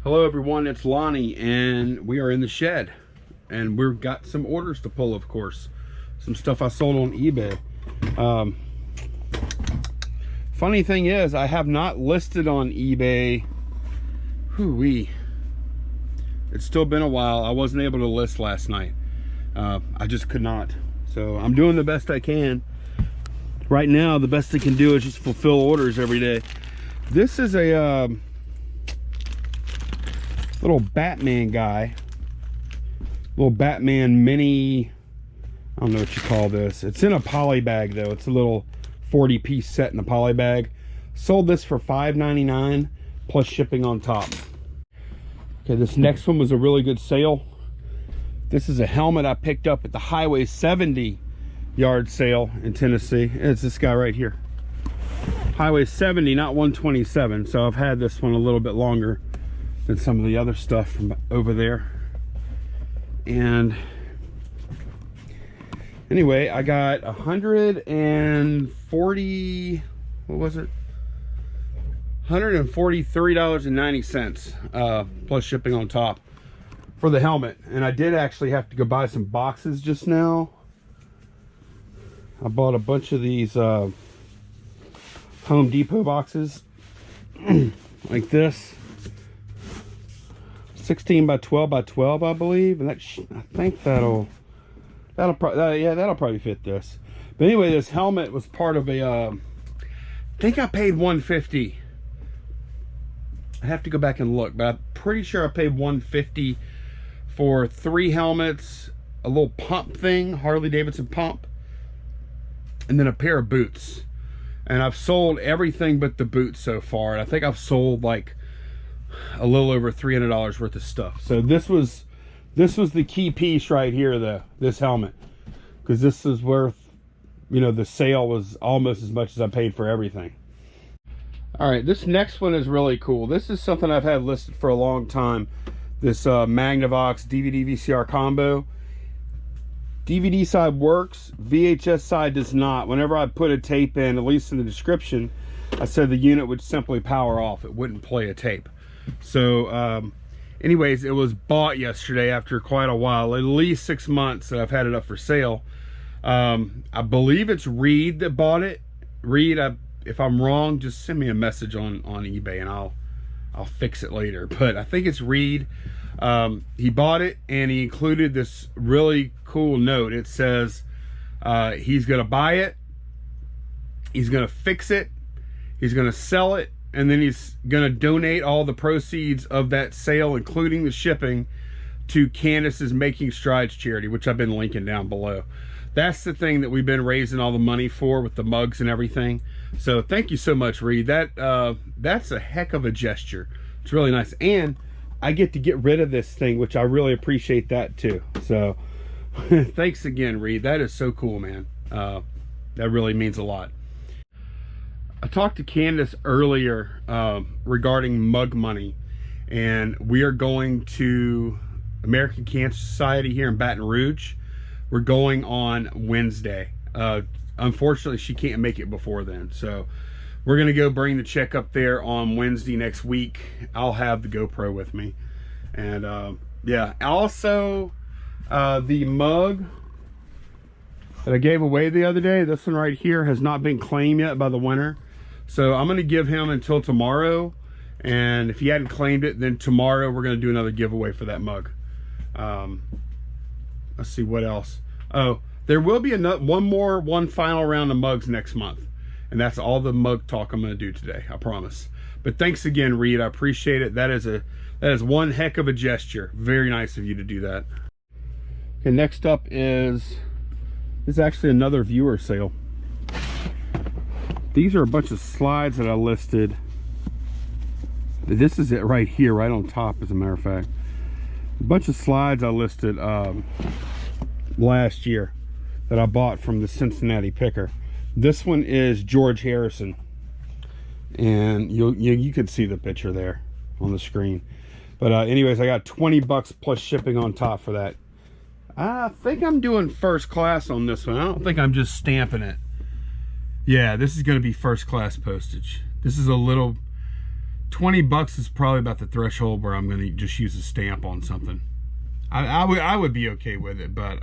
Hello everyone, it's Lonnie and we are in the shed and we've got some orders to pull, of course. Some stuff I sold on eBay. Funny thing is, I have not listed on eBay. Hoo-wee. It's still been a while. I wasn't able to list last night. I just could not. So I'm doing the best I can. Right now, the best I can do is just fulfill orders every day. This is a little Batman guy, little Batman mini, I don't know what you call this. It's in a poly bag though. It's a little 40-piece set in a poly bag. Sold this for $5.99 plus shipping on top. Okay, this next one was a really good sale. This is a helmet I picked up at the Highway 70 yard sale in Tennessee. It's this guy right here. Highway 70, not 127. So I've had this one a little bit longer than some of the other stuff from over there. And anyway, I got 140, what was it? $143.90 plus shipping on top for the helmet. And I did actually have to go buy some boxes just now. I bought a bunch of these Home Depot boxes like this. 16 by 12 by 12, I believe, and that I think that'll probably fit this. But anyway, this helmet was part of a I think I paid $150. I have to go back and look, but I'm pretty sure I paid $150 for 3 helmets, a little pump thing, Harley Davidson pump, and then a pair of boots. And I've sold everything but the boots so far, and I think I've sold like a little over $300 worth of stuff. So this was the key piece right here though, this helmet, because this is worth, you know, the sale was almost as much as I paid for everything. All right, this next one is really cool. This is something I've had listed for a long time. This Magnavox DVD VCR combo. DVD side works, VHS side does not. Whenever I put a tape in, at least in the description, I said the unit would simply power off. It wouldn't play a tape. So anyways, it was bought yesterday after quite a while, at least 6 months that I've had it up for sale. I believe it's Reed that bought it. Reed, if I'm wrong, just send me a message on eBay and I'll fix it later. But I think it's Reed. He bought it and he included this really cool note. It says he's gonna buy it, he's gonna fix it, he's gonna sell it, and then he's gonna donate all the proceeds of that sale, including the shipping, to Candace's Making Strides charity, which I've been linking down below. That's the thing that we've been raising all the money for with the mugs and everything. So thank you so much, Reed. That's a heck of a gesture. It's really nice. And I get to get rid of this thing, which I really appreciate that too. So thanks again, Reed. That is so cool, man. That really means a lot. I talked to Candace earlier regarding mug money, and we are going to American Cancer Society here in Baton Rouge. We're going on Wednesday. Unfortunately, she can't make it before then, so we're gonna go bring the check up there on Wednesday next week. I'll have the GoPro with me. And yeah, also the mug that I gave away the other day, this one right here, has not been claimed yet by the winner. So I'm gonna give him until tomorrow, and if he hadn't claimed it, then tomorrow we're gonna do another giveaway for that mug. Let's see what else. Oh, there will be one final round of mugs next month, and that's all the mug talk I'm gonna do today, I promise. But thanks again, Reed. I appreciate it. That is one heck of a gesture. Very nice of you to do that. Okay, next up is actually another viewer sale. These are a bunch of slides that I listed. This is it right here, right on top, as a matter of fact. A bunch of slides I listed last year that I bought from the Cincinnati Picker. This one is George Harrison, and you can see the picture there on the screen. But anyways, I got 20 bucks plus shipping on top for that. I think I'm doing first class on this one. I don't think I'm just stamping it. Yeah, this is going to be first class postage. This is a little $20 is probably about the threshold where I'm going to just use a stamp on something. I would be okay with it, but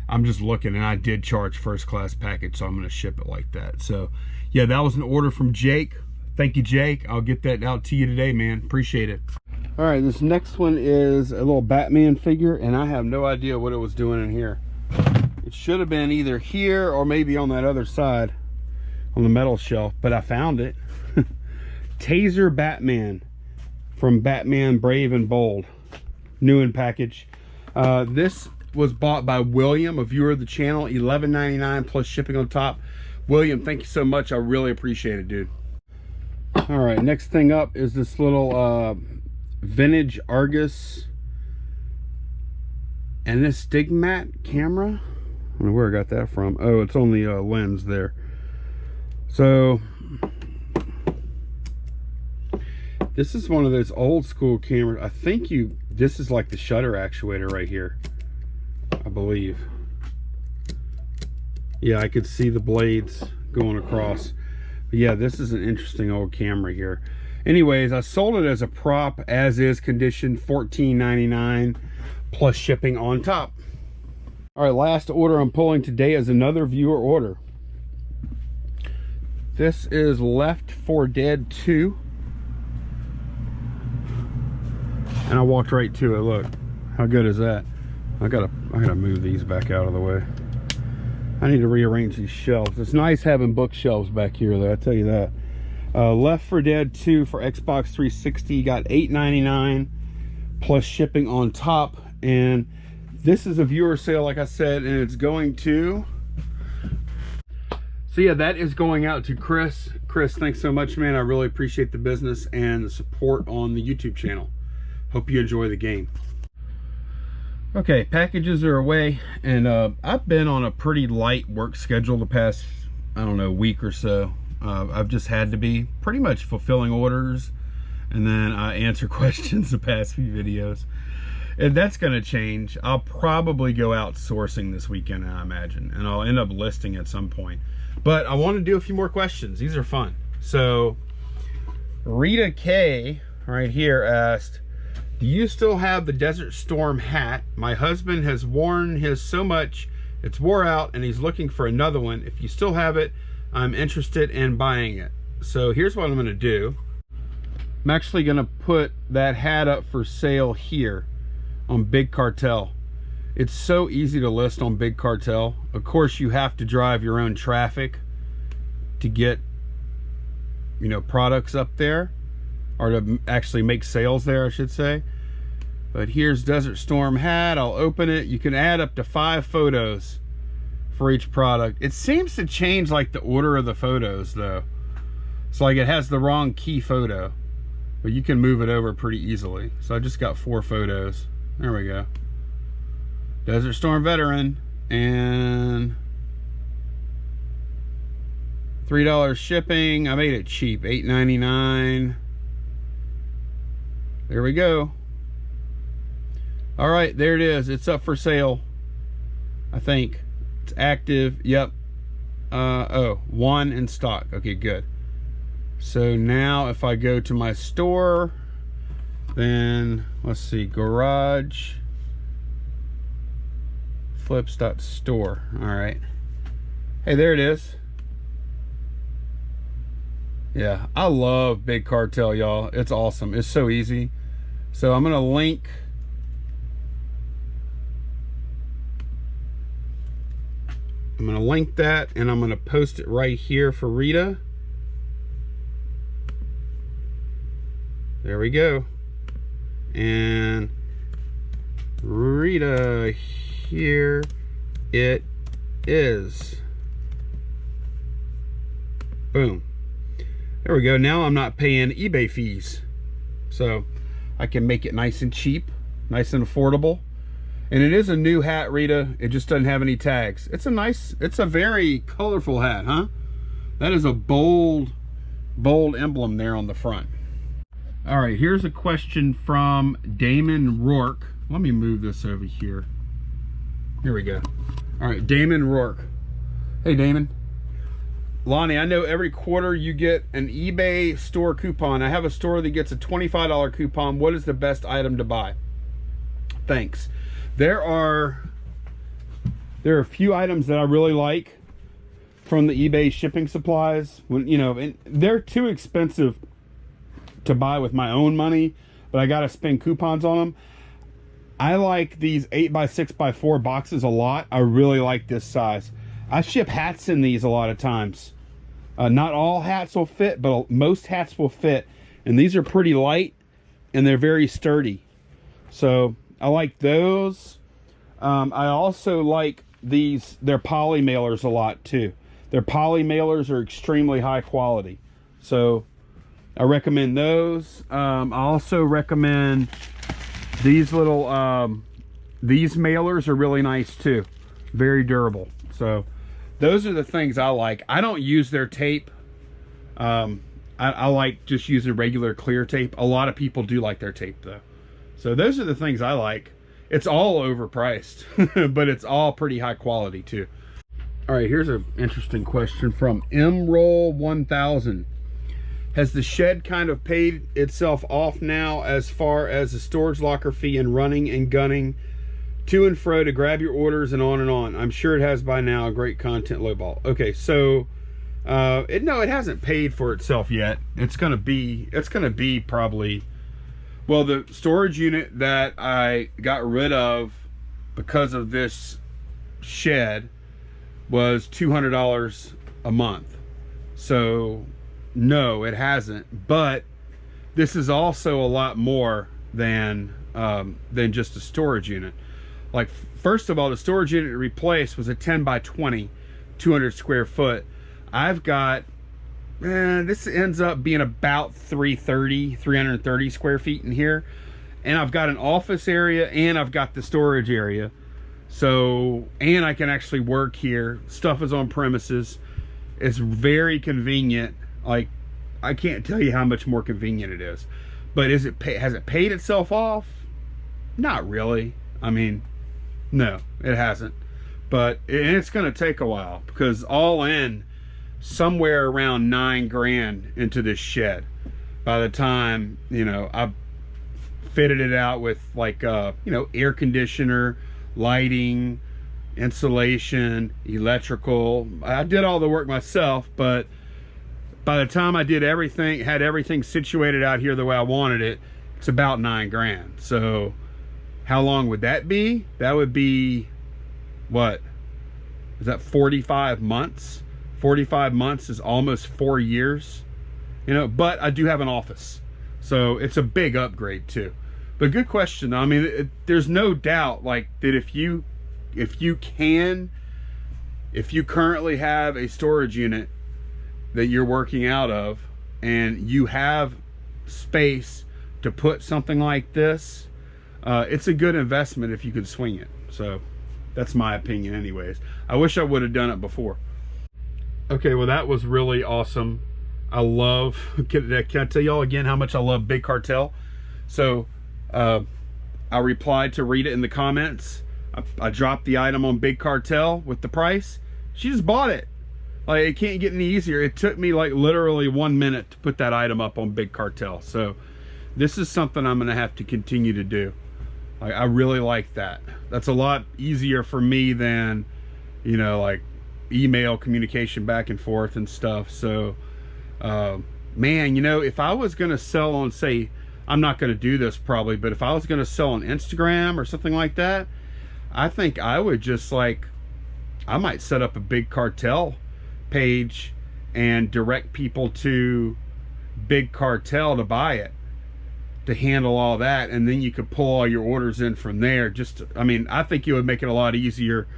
I'm just looking, and I did charge first class package, so I'm going to ship it like that. So yeah, that was an order from Jake. Thank you, Jake. I'll get that out to you today, man. Appreciate it. All right, this next one is a little Batman figure, and I have no idea what it was doing in here. It should have been either here or maybe on that other side on the metal shelf, but I found it. Tazer Batman from Batman Brave and Bold, new in package. This was bought by William, a viewer of the channel, $11.99 plus shipping on top. William, thank you so much. I really appreciate it, dude. All right, next thing up is this little vintage Argus and this Stigmat camera. I don't know where I got that from. Oh, it's on the lens there. So this is one of those old school cameras. I think this is like the shutter actuator right here, I believe. Yeah, I could see the blades going across. But yeah, this is an interesting old camera here. Anyways, I sold it as a prop, as is condition, $14.99 plus shipping on top. All right, last order I'm pulling today is another viewer order. This is Left 4 Dead 2. And I walked right to it. Look, how good is that? I gotta move these back out of the way. I need to rearrange these shelves. It's nice having bookshelves back here, though, I tell you that. Left 4 Dead 2 for Xbox 360 got $8.99 plus shipping on top. And this is a viewer sale, like I said, and it's going to... So yeah, that is going out to Chris. Chris, thanks so much, man. I really appreciate the business and the support on the YouTube channel. Hope you enjoy the game. Okay, packages are away, and I've been on a pretty light work schedule the past, I don't know, week or so. I've just had to be pretty much fulfilling orders and then answer questions the past few videos. And that's going to change. I'll probably go outsourcing this weekend, I imagine, and I'll end up listing at some point. But I want to do a few more questions. These are fun. So Rita K right here asked, do you still have the Desert Storm hat? My husband has worn his so much it's wore out and he's looking for another one. If you still have it, I'm interested in buying it. So here's what I'm going to do. I'm actually going to put that hat up for sale here on Big Cartel. It's so easy to list on Big Cartel. Of course, you have to drive your own traffic to get, you know, products up there, or to actually make sales there, I should say. But here's Desert Storm hat. I'll open it. You can add up to 5 photos for each product. It seems to change like the order of the photos though. It's like it has the wrong key photo, but you can move it over pretty easily. So I just got 4 photos. There we go. Desert Storm Veteran, and $3 shipping. I made it cheap, $8.99. There we go. All right, there it is. It's up for sale, I think. It's active. Yep. Oh, 1 in stock. Okay, good. So now if I go to my store, then let's see, garage flips.store. All right. Hey, there it is. Yeah, I love Big Cartel, y'all. It's awesome. It's so easy. So I'm gonna link that, and I'm gonna post it right here for Rita. There we go. And Rita, here it is. Boom. There we go. Now I'm not paying eBay fees. So I can make it nice and cheap, nice and affordable. And it is a new hat, Rita. It just doesn't have any tags. It's a very colorful hat, huh? That is a bold emblem there on the front. All right, here's a question from Damon Rourke. Let me move this over here. Here we go. All right, Damon Rourke. Hey, Damon. Lonnie, I know every quarter you get an eBay store coupon. I have a store that gets a $25 coupon. What is the best item to buy? Thanks. There are a few items that I really like from the eBay shipping supplies. When, you know, and they're too expensive to buy with my own money, but I gotta spend coupons on them. I like these 8x6x4 boxes a lot. I really like this size. I ship hats in these a lot of times. Not all hats will fit, but most hats will fit. And these are pretty light and they're very sturdy. So I like those. I also like these, their poly mailers a lot too. Their poly mailers are extremely high quality. So I recommend those. I also recommend these little, these mailers are really nice too. Very durable. So those are the things I like. I don't use their tape. I like just using regular clear tape. A lot of people do like their tape though. So those are the things I like. It's all overpriced, but it's all pretty high quality too. All right, here's an interesting question from MRoll 1000. Has the shed kind of paid itself off now as far as the storage locker fee and running and gunning to and fro to grab your orders and on and on? I'm sure it has by now. Great content, lowball. Okay, so no, it hasn't paid for itself yet. It's gonna be probably, well, the storage unit that I got rid of because of this shed was $200 a month. So no, it hasn't. But this is also a lot more than just a storage unit. Like, first of all, the storage unit replaced was a 10 by 20, 200 square foot. I've got, this ends up being about 330 square feet in here. And I've got an office area and I've got the storage area. So, and I can actually work here. Stuff is on premises. It's very convenient. Like, I can't tell you how much more convenient it is. But has it paid itself off? Not really. I mean, no, it hasn't. But it's going to take a while, because all in, somewhere around $9 grand into this shed by the time, you know, I've fitted it out with, like, you know, air conditioner, lighting, insulation, electrical. I did all the work myself, but by the time I did everything, had everything situated out here the way I wanted it, it's about $9 grand. So how long would that be? That would be, what is that, 45 months? 45 months is almost 4 years, you know. But I do have an office, so it's a big upgrade too. But good question. I mean, there's no doubt, like, that if you currently have a storage unit that you're working out of and you have space to put something like this, it's a good investment if you can swing it. So that's my opinion anyways. I wish I would have done it before. Okay, well, that was really awesome. I love, can I tell y'all again how much I love Big Cartel? So I replied to Rita in the comments. I dropped the item on Big Cartel with the price. She just bought it. Like, it can't get any easier. It took me like literally 1 minute to put that item up on Big Cartel. So this is something I'm gonna have to continue to do. Like, I really like that. That's a lot easier for me than, you know, like email communication back and forth and stuff. So man, you know, if I was gonna sell on, say, I'm not gonna do this probably, but if I was gonna sell on Instagram or something like that, I think I would just, like, I might set up a Big Cartel page and direct people to Big Cartel to buy it, to handle all that, and then you could pull all your orders in from there. Just, I mean, I think it would make it a lot easier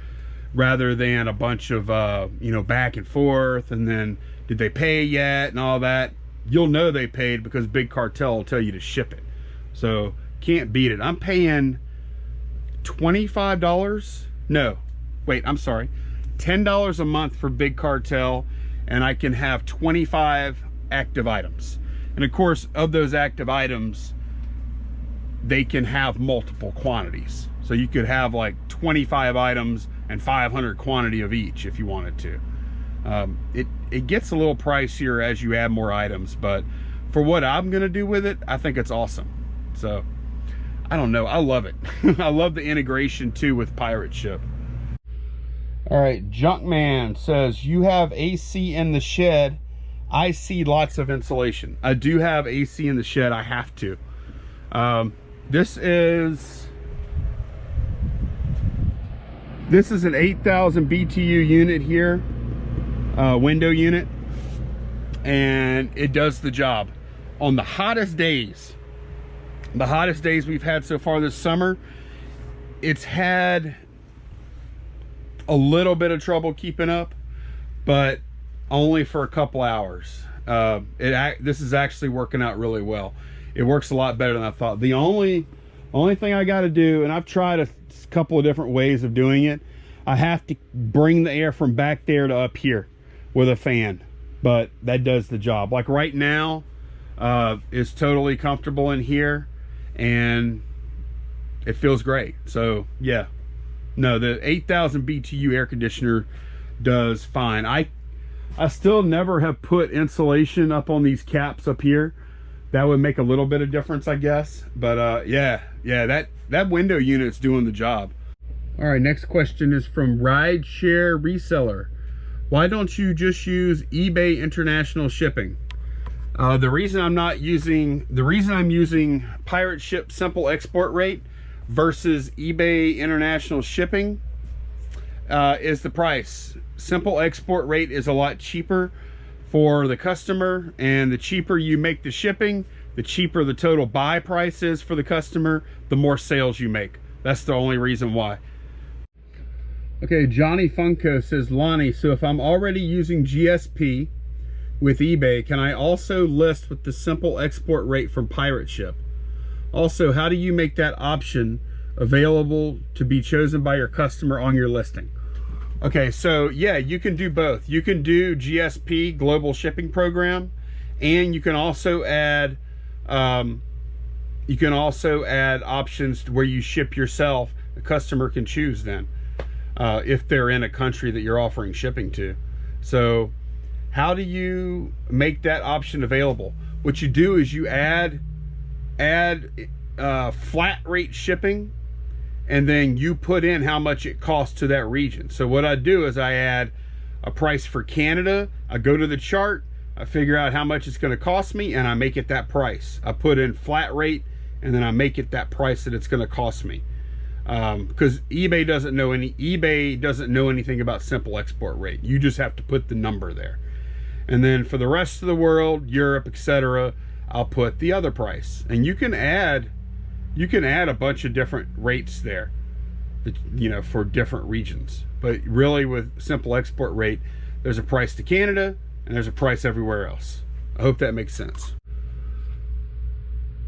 rather than a bunch of you know, back and forth, and then did they pay yet and all that. You'll know they paid because Big Cartel will tell you to ship it. So can't beat it. I'm paying $25, no, wait, I'm sorry, $10 a month for Big Cartel, and I can have 25 active items. And of course, of those active items, they can have multiple quantities. So you could have like 25 items and 500 quantity of each if you wanted to. it gets a little pricier as you add more items, but for what I'm gonna do with it, I think it's awesome. So I don't know, I love it. I love the integration too with Pirate Ship. All right, Junkman says, you have AC in the shed. I see lots of insulation. I do have AC in the shed, I have to. This is an 8,000 BTU unit here, window unit, and it does the job. On the hottest days we've had so far this summer, it's had a little bit of trouble keeping up, but only for a couple hours. This is actually working out really well. It works a lot better than I thought. The only thing I got to do, and I've tried a couple of different ways of doing it, I have to bring the air from back there to up here with a fan, but that does the job. Like right now, it's totally comfortable in here and it feels great. So yeah, no, the 8,000 BTU air conditioner does fine. I still never have put insulation up on these caps up here. That would make a little bit of difference, I guess. But yeah, that window unit's doing the job. All right, next question is from Rideshare Reseller. Why don't you just use eBay international shipping? The reason I'm using Pirate Ship simple export rate versus eBay international shipping is the price. Simple export rate is a lot cheaper for the customer, and the cheaper you make the shipping, the cheaper the total buy price is for the customer, the more sales you make. That's the only reason why. Okay, Johnny Funko says, Lonnie, so if I'm already using GSP with eBay, can I also list with the simple export rate from Pirate Ship? Also, how do you make that option available to be chosen by your customer on your listing? Okay, so yeah, you can do both. You can do GSP, Global Shipping Program, and you can also add options where you ship yourself. The customer can choose then, if they're in a country that you're offering shipping to. So how do you make that option available? What you do is you add flat rate shipping, and then you put in how much it costs to that region. So what I do is I add a price for Canada, I go to the chart, I figure out how much it's gonna cost me, and I make it that price. I put in flat rate, and then I make it that price that it's gonna cost me. Because eBay doesn't know anything about simple export rate. You just have to put the number there. And then for the rest of the world, Europe, etc., I'll put the other price. And you can add a bunch of different rates there, you know, for different regions. But really with simple export rate, there's a price to Canada and there's a price everywhere else. I hope that makes sense.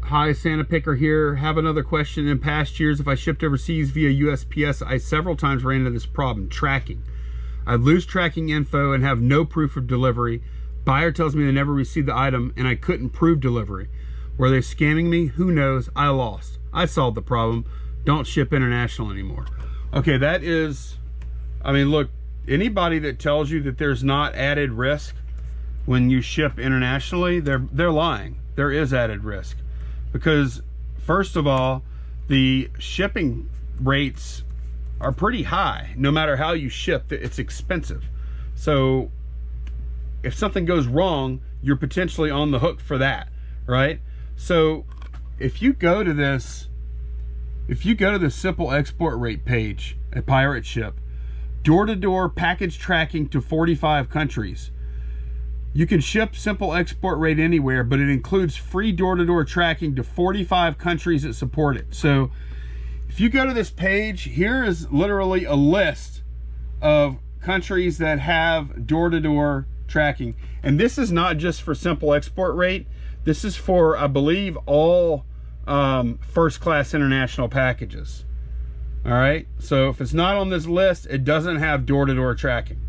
Hi, Santa Picker here. Have another question. In past years, if I shipped overseas via USPS, I several times ran into this problem, tracking. I lose tracking info and have no proof of delivery. Buyer tells me they never received the item and I couldn't prove delivery. Were they scamming me? Who knows? I lost. I solved the problem. Don't ship international anymore. Okay, that is, I mean, look, anybody that tells you that there's not added risk when you ship internationally, they're lying. There is added risk. Because first of all, the shipping rates are pretty high. No matter how you ship, it's expensive. So if something goes wrong, you're potentially on the hook for that, right? So if you go to this simple export rate page at Pirate Ship, door-to-door package tracking to 45 countries. You can ship simple export rate anywhere, but it includes free door-to-door tracking to 45 countries that support it. So if you go to this page, here is literally a list of countries that have door-to-door tracking. And this is not just for simple export rate. This is for, I believe, all first-class international packages. All right, so if it's not on this list, it doesn't have door-to-door tracking.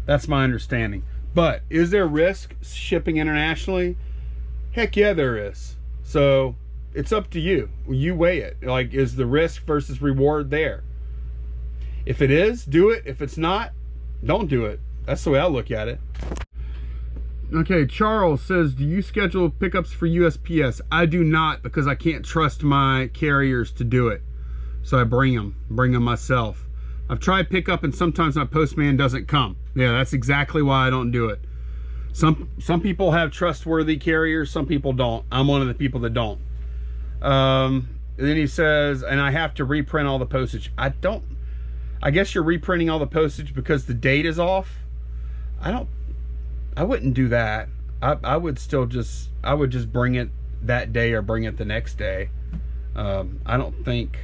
That's my understanding. But is there risk shipping internationally? Heck yeah, there is. So it's up to you. You weigh it. Like, is the risk versus reward there? If it is, do it. If it's not, don't do it. That's the way I look at it. Okay, Charles says, do you schedule pickups for USPS? I do not, because I can't trust my carriers to do it. So I bring them myself. I've tried pickup and sometimes my postman doesn't come. Yeah, that's exactly why I don't do it. Some people have trustworthy carriers, some people don't. I'm one of the people that don't. And then he says, and I have to reprint all the postage. I guess you're reprinting all the postage because the date is off. I wouldn't do that. I would just bring it that day or bring it the next day. I don't think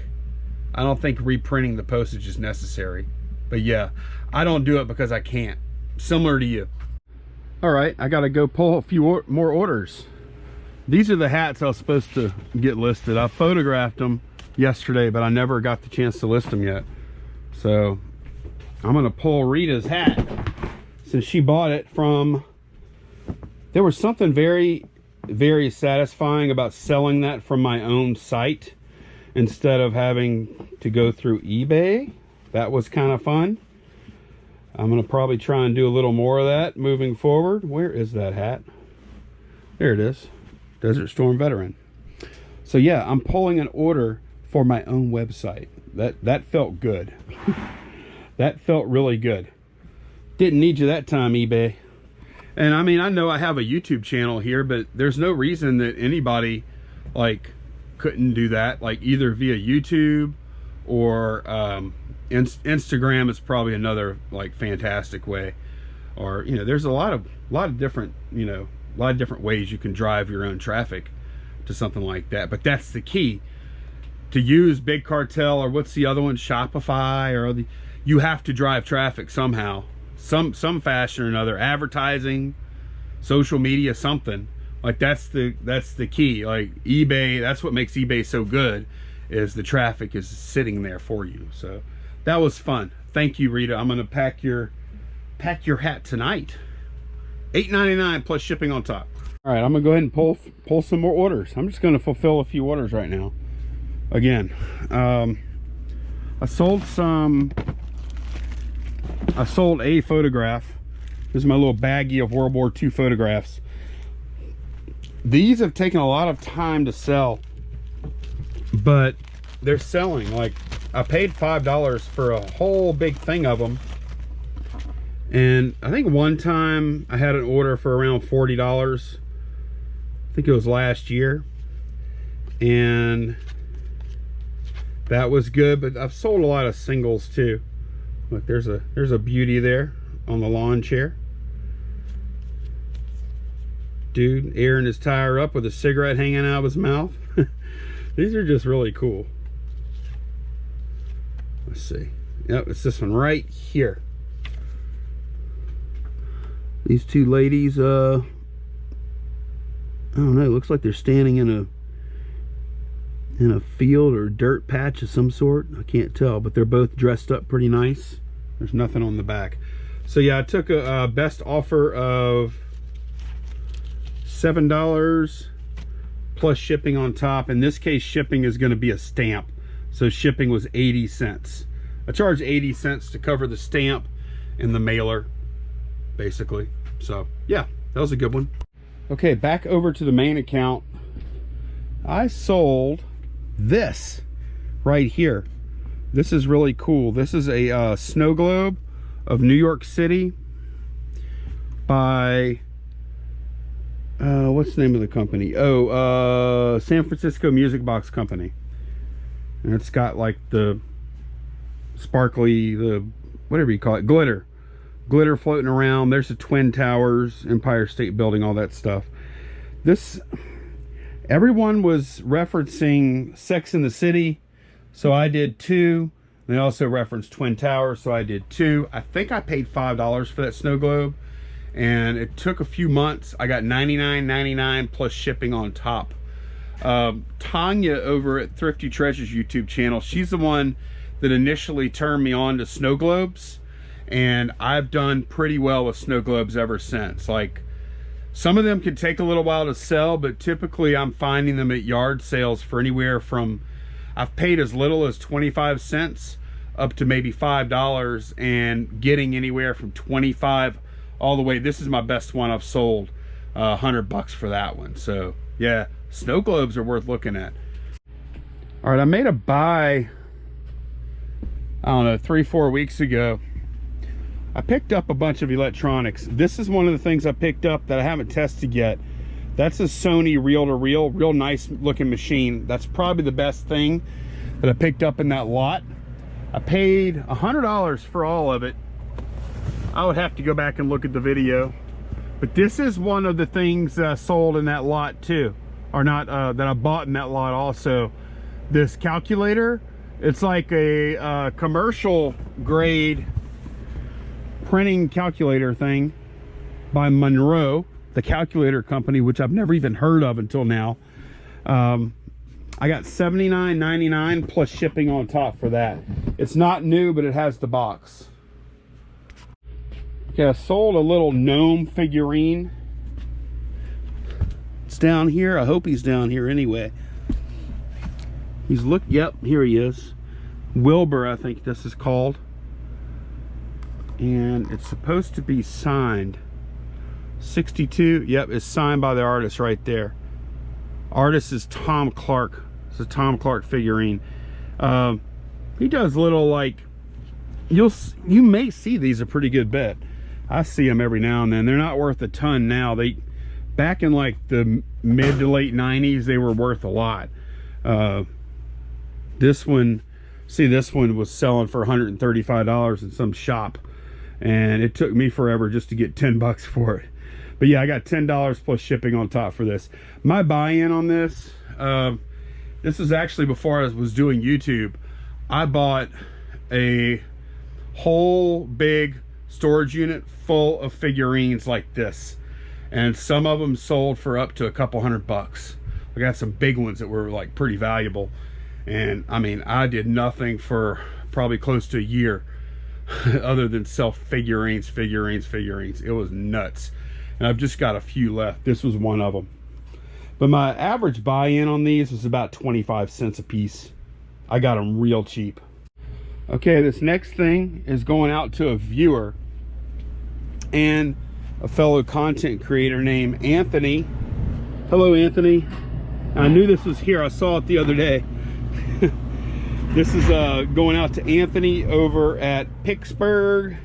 reprinting the postage is necessary. But yeah, I don't do it because I can't. Similar to you. All right, I gotta go pull a few more orders. These are the hats I was supposed to get listed. I photographed them yesterday, but I never got the chance to list them yet. So I'm gonna pull Rita's hat since she bought it from. There was something very, very satisfying about selling that from my own site instead of having to go through eBay. That was kind of fun. I'm gonna probably try and do a little more of that moving forward. Where is that hat? There it is. Desert Storm Veteran. So yeah, I'm pulling an order for my own website. That felt good. That felt really good. Didn't need you that time, eBay. And I mean, I know I have a YouTube channel here, but there's no reason that anybody like couldn't do that, like either via YouTube or Instagram is probably another like fantastic way. Or, you know, there's a lot of different, you know, a lot of different ways you can drive your own traffic to something like that. But that's the key. To use Big Cartel, or what's the other one, Shopify, or you have to drive traffic somehow, some fashion or another. Advertising, social media, something like that's the key. Like eBay, that's what makes eBay so good, is the traffic is sitting there for you. So that was fun. Thank you, Rita. I'm gonna pack your hat tonight. $8.99 plus shipping on top. All right, I'm gonna go ahead and pull some more orders. I'm just gonna fulfill a few orders right now. Again, I sold a photograph. This is my little baggie of World War II photographs. These have taken a lot of time to sell, but they're selling. Like, I paid $5 for a whole big thing of them. And I think one time I had an order for around $40. I think it was last year. And that was good, but I've sold a lot of singles too. Look, there's a beauty there on the lawn chair. Dude airing his tire up with a cigarette hanging out of his mouth. These are just really cool. Let's see. Yep, it's this one right here. These two ladies, I don't know, it looks like they're standing in a field or dirt patch of some sort. I can't tell, but they're both dressed up pretty nice. There's nothing on the back. So yeah, I took a best offer of $7 plus shipping on top. In this case, shipping is going to be a stamp, so shipping was 80 cents. I charged 80 cents to cover the stamp and the mailer, basically. So yeah, that was a good one. Okay, back over to the main account. I sold this right here. This is really cool. This is a snow globe of New York City by what's the name of the company? San Francisco Music Box Company. And it's got like the sparkly, the whatever you call it, glitter floating around. There's the Twin Towers, Empire State Building, all that stuff. This, everyone was referencing Sex and the City, so I did too. They also referenced Twin Towers, so I did too. I think I paid $5 for that snow globe, and it took a few months. I got $99.99 plus shipping on top. Tanya over at Thrifty Treasures YouTube channel, she's the one that initially turned me on to snow globes, and I've done pretty well with snow globes ever since. Like, some of them can take a little while to sell, but typically I'm finding them at yard sales for anywhere from, I've paid as little as 25 cents up to maybe $5 and getting anywhere from 25 all the way. This is my best one I've sold, $100 for that one. So yeah, snow globes are worth looking at. All right, I made a buy, I don't know, 3-4 weeks ago. I picked up a bunch of electronics. This is one of the things I picked up that I haven't tested yet. That's a Sony Reel-to-Reel, real nice looking machine. That's probably the best thing that I picked up in that lot. I paid $100 for all of it. I would have to go back and look at the video. But this is one of the things that I sold in that lot too. Or not, that I bought in that lot also. This calculator, it's like a commercial grade printing calculator thing by Monroe, the calculator company, which I've never even heard of until now. I got $79.99 plus shipping on top for that. It's not new, but it has the box. Okay, I sold a little gnome figurine. It's down here. I hope he's down here anyway. Yep, here he is. Wilbur, I think this is called. And it's supposed to be signed. 62, yep, it's signed by the artist right there. Artist is Tom Clark. It's a Tom Clark figurine. He does little, like, you may see these a pretty good bet. I see them every now and then. They're not worth a ton now. Back in like the mid to late 90s, they were worth a lot. This one was selling for $135 in some shop, and it took me forever just to get $10 for it. But yeah, I got $10 plus shipping on top for this. My buy-in on this, this was actually before I was doing YouTube. I bought a whole big storage unit full of figurines like this, and some of them sold for up to a couple $100. I got some big ones that were like pretty valuable, and I mean, I did nothing for probably close to a year other than sell figurines. It was nuts. And I've just got a few left. This was one of them. But my average buy-in on these was about 25 cents a piece. I got them real cheap. Okay, this next thing is going out to a viewer and a fellow content creator named Anthony. Hello, Anthony. I knew this was here. I saw it the other day. This is going out to Anthony over at Pittsburgh.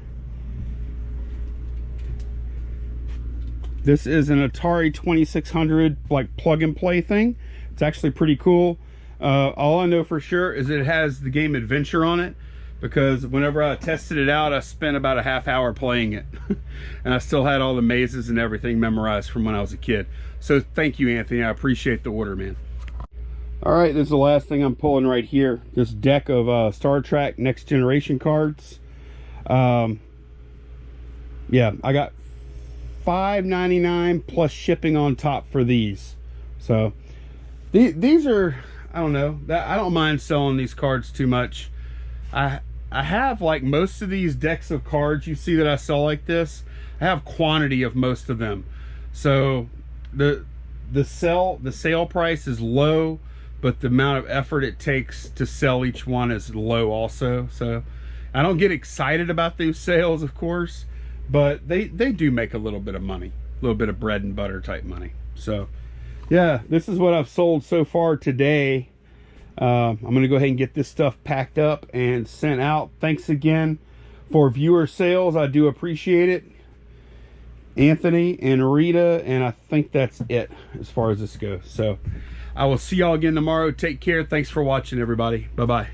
This is an Atari 2600 like plug and play thing. It's actually pretty cool. All I know for sure is it has the game Adventure on it, because whenever I tested it out, I spent about a half hour playing it. And I still had all the mazes and everything memorized from when I was a kid. So thank you, Anthony. I appreciate the order, man. All right, this is the last thing I'm pulling right here. This deck of Star Trek Next Generation cards. Yeah, I got $5.99 plus shipping on top for these. So these are, I don't know, I don't mind selling these cards too much. I have, like, most of these decks of cards you see that I sell like this, I have quantity of most of them. So the sale price is low, but the amount of effort it takes to sell each one is low also. So I don't get excited about these sales, of course, but they do make a little bit of money, a little bit of bread and butter type money. So yeah, this is what I've sold so far today. I'm gonna go ahead and get this stuff packed up and sent out. Thanks again for viewer sales. I do appreciate it, Anthony and Rita, and I think that's it as far as this goes. So I will see y'all again tomorrow. Take care. Thanks for watching, everybody. Bye-bye.